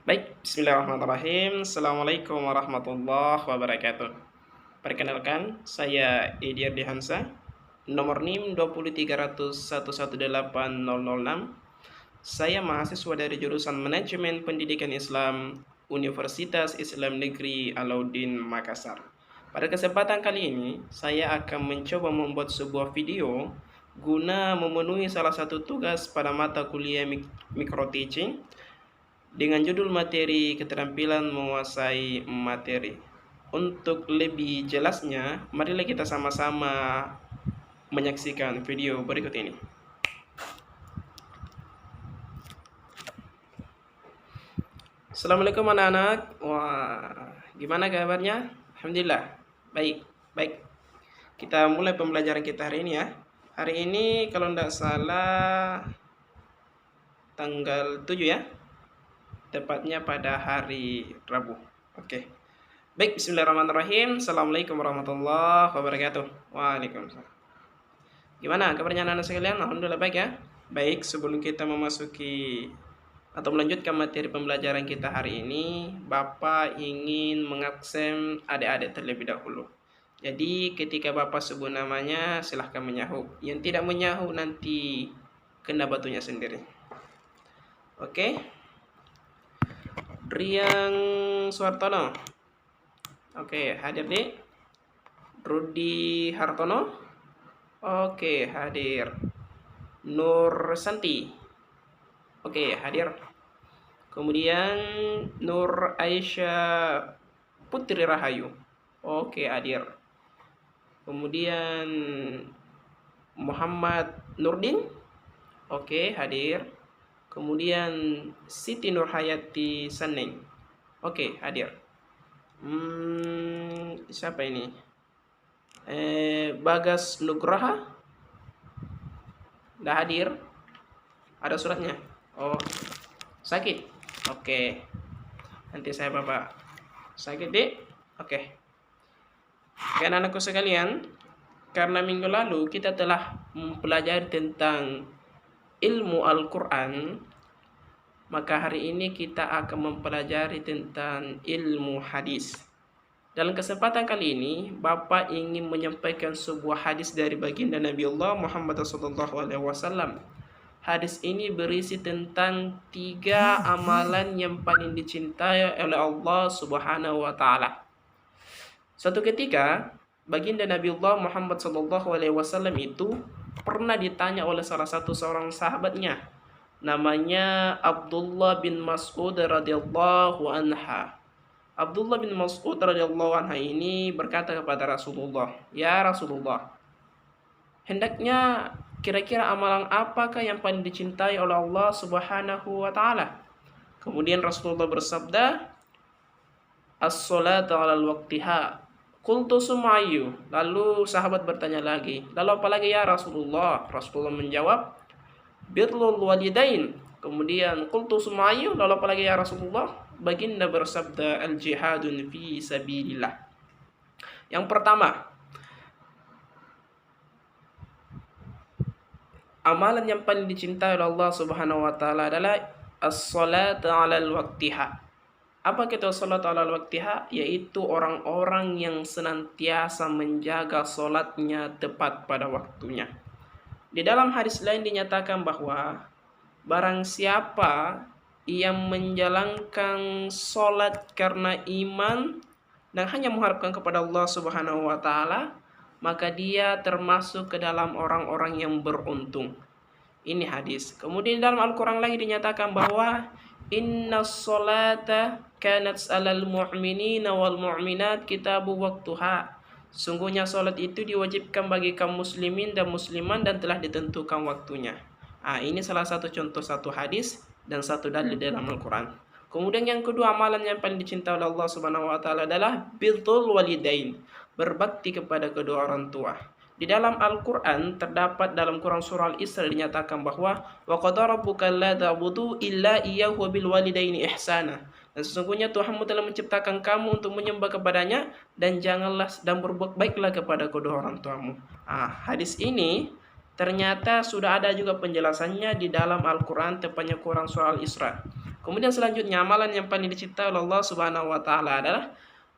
Baik, bismillahirrahmanirrahim. Assalamualaikum warahmatullahi wabarakatuh. Perkenalkan, saya Edi Ardi Hansa, nomor NIM 20300118006. Saya mahasiswa dari jurusan Manajemen Pendidikan Islam Universitas Islam Negeri Alauddin Makassar. Pada kesempatan kali ini, saya akan mencoba membuat sebuah video guna memenuhi salah satu tugas pada mata kuliah micro teaching dengan judul materi keterampilan menguasai materi. Untuk lebih jelasnya, marilah kita sama-sama menyaksikan video berikut ini. Assalamualaikum anak-anak. Wah, gimana kabarnya? Alhamdulillah. Baik, baik. Kita mulai pembelajaran kita hari ini ya. Hari ini kalau tidak salah tanggal 7 ya. Tepatnya pada hari Rabu. Oke. Baik, bismillahirrahmanirrahim. Assalamualaikum warahmatullahi wabarakatuh. Waalaikumsalam. Gimana kabarnya anak-anak sekalian? Alhamdulillah baik ya. Baik, sebelum kita memasuki atau melanjutkan materi pembelajaran kita hari ini, Bapak ingin mengabsen adik-adik terlebih dahulu. Jadi ketika Bapak sebut namanya, silahkan menyahu. Yang tidak menyahu nanti kena batunya sendiri. Oke. Riang Suartono. Oke, hadir di. Rudi Hartono. Oke, hadir. Nur Santi. Oke, hadir. Kemudian Nur Aisyah Putri Rahayu. Oke, hadir. Kemudian Muhammad Nurdin. Oke, hadir. Kemudian Siti Nurhayati Saneng. Oke, hadir. Siapa ini? Bagas Nugraha. Nggak hadir. Ada suratnya. Oh, sakit. Oke. Nanti saya Bapak. Sakit, Dek? Oke. Kan anakku sekalian, karena minggu lalu kita telah mempelajari tentang ilmu Al-Quran, maka hari ini kita akan mempelajari tentang ilmu hadis. Dalam kesempatan kali ini, Bapak ingin menyampaikan sebuah hadis dari baginda Nabi Allah Muhammad SAW. Hadis ini berisi tentang 3 amalan yang paling dicintai oleh Allah Subhanahu wa Ta'ala. Suatu ketika, baginda Nabi Allah Muhammad SAW itu pernah ditanya oleh salah satu seorang sahabatnya, namanya Abdullah bin Mas'ud radhiyallahu anha. Abdullah bin Mas'ud radhiyallahu anha ini berkata kepada Rasulullah, "Ya Rasulullah, hendaknya kira-kira amalan apakah yang paling dicintai oleh Allah Subhanahu wa Ta'ala?" Kemudian Rasulullah bersabda, "As-salatu 'alal waqtiha." Qultu sum'ayu. Lalu sahabat bertanya lagi, lalu apa lagi ya Rasulullah? Rasulullah menjawab, birrul walidain. Kemudian qultu sum'ayu. Lalu apa lagi ya Rasulullah? Baginda bersabda, al-jihadun fi sabilillah. Yang pertama, amalan yang paling dicintai oleh Allah Subhanahu wa Ta'ala adalah as-salatu 'alal waqtiha. Apa kita salat ala waktiha? Yaitu orang-orang yang senantiasa menjaga solatnya tepat pada waktunya. Di dalam hadis lain dinyatakan bahwa barang siapa yang menjalankan solat karena iman dan hanya mengharapkan kepada Allah Subhanahu wa Ta'ala, maka dia termasuk ke dalam orang-orang yang beruntung. Ini hadis. Kemudian dalam Al-Quran lagi dinyatakan bahwa inna sholata kanat alal mu'minina wal mu'minat kitabu waktuha. Sungguhnya salat itu diwajibkan bagi kaum muslimin dan musliman dan telah ditentukan waktunya. Ini salah satu contoh satu hadis dan satu dalil dalam Al-Quran. Kemudian yang kedua, amalan yang paling dicintai oleh Allah Subhanahu wa Ta'ala adalah birrul walidain, berbakti kepada kedua orang tua. Di dalam Al-Quran terdapat dalam Quran surah Al-Isra dinyatakan bahwa wa qadara rabbuka alla ta'budu illa iyyahu bil walidaini ihsana. Dan sesungguhnya Tuhanmu telah menciptakan kamu untuk menyembah kepadanya dan janganlah dan berbuat baiklah kepada kedua orang tuamu. Hadis ini ternyata sudah ada juga penjelasannya di dalam Al-Quran, tepatnya Quran surah Al-Isra. Kemudian selanjutnya amalan yang paling dicintai oleh Allah Subhanahu wa taala adalah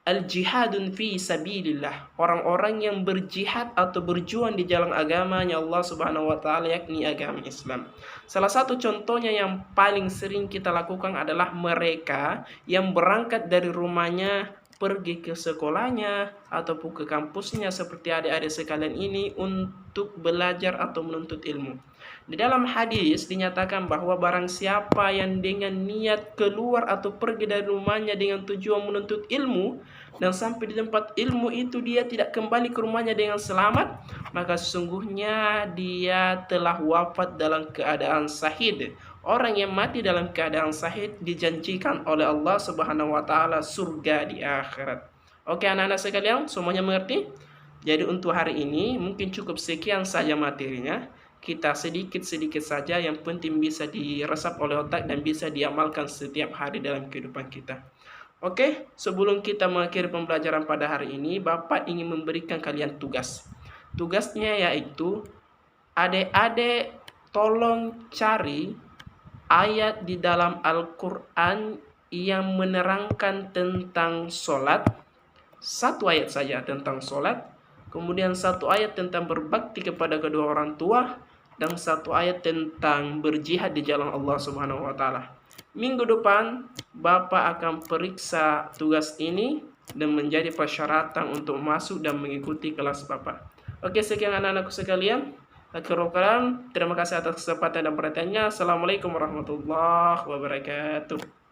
al-jihadun fi sabilillah. Orang-orang yang berjihad atau berjuang di jalan agamanya Allah Subhanahu wa taala, yakni agama Islam. Salah satu contohnya yang paling sering kita lakukan adalah mereka yang berangkat dari rumahnya pergi ke sekolahnya ataupun ke kampusnya seperti adik-adik sekalian ini untuk belajar atau menuntut ilmu. Di dalam hadis dinyatakan bahwa barang siapa yang dengan niat keluar atau pergi dari rumahnya dengan tujuan menuntut ilmu dan sampai di tempat ilmu itu dia tidak kembali ke rumahnya dengan selamat, maka sesungguhnya dia telah wafat dalam keadaan syahid. Orang yang mati dalam keadaan syahid dijanjikan oleh Allah Subhanahu wa taala surga di akhirat. Oke anak-anak sekalian, semuanya mengerti? Jadi untuk hari ini mungkin cukup sekian saja materinya. Kita sedikit-sedikit saja, yang penting bisa diresap oleh otak dan bisa diamalkan setiap hari dalam kehidupan kita. Oke, sebelum kita mengakhiri pembelajaran pada hari ini, Bapak ingin memberikan kalian tugas. Tugasnya yaitu, adik-adik tolong cari ayat di dalam Al-Quran yang menerangkan tentang sholat. Satu ayat saja tentang sholat, kemudian satu ayat tentang berbakti kepada kedua orang tua, dan satu ayat tentang berjihad di jalan Allah Subhanahu wa taala. Minggu depan Bapak akan periksa tugas ini dan menjadi persyaratan untuk masuk dan mengikuti kelas Bapak. Oke, sekian anak-anakku sekalian. Akhirul kalam, terima kasih atas kesempatan dan perhatiannya. Assalamualaikum warahmatullahi wabarakatuh.